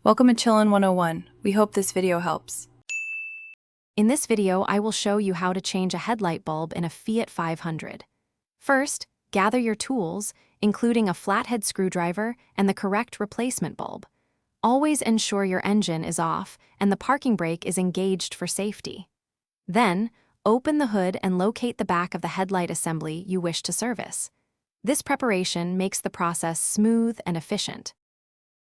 Welcome to Chillin' 101. We hope this video helps. In this video, I will show you how to change a headlight bulb in a Fiat 500. First, gather your tools, including a flathead screwdriver and the correct replacement bulb. Always ensure your engine is off and the parking brake is engaged for safety. Then, open the hood and locate the back of the headlight assembly you wish to service. This preparation makes the process smooth and efficient.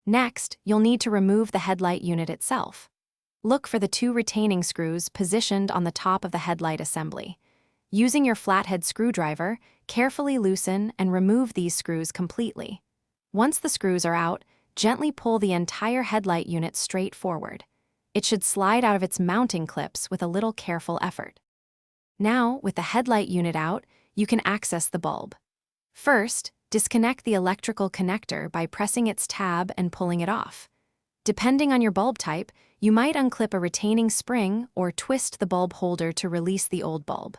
Next, you'll need to remove the headlight unit itself. Look for the two retaining screws positioned on the top of the headlight assembly. Using your flathead screwdriver, carefully loosen and remove these screws completely. Once the screws are out, gently pull the entire headlight unit straight forward. It should slide out of its mounting clips with a little careful effort. Now, with the headlight unit out, you can access the bulb. First, disconnect the electrical connector by pressing its tab and pulling it off. Depending on your bulb type, you might unclip a retaining spring or twist the bulb holder to release the old bulb.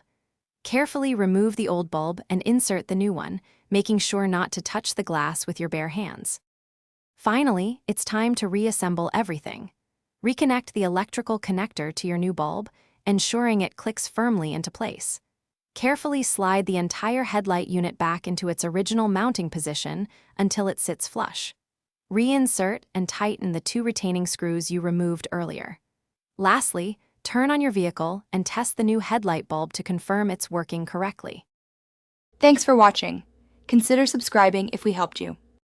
Carefully remove the old bulb and insert the new one, making sure not to touch the glass with your bare hands. Finally, it's time to reassemble everything. Reconnect the electrical connector to your new bulb, ensuring it clicks firmly into place. Carefully slide the entire headlight unit back into its original mounting position until it sits flush. Reinsert and tighten the two retaining screws you removed earlier. Lastly, turn on your vehicle and test the new headlight bulb to confirm it's working correctly. Thanks for watching. Consider subscribing if we helped you.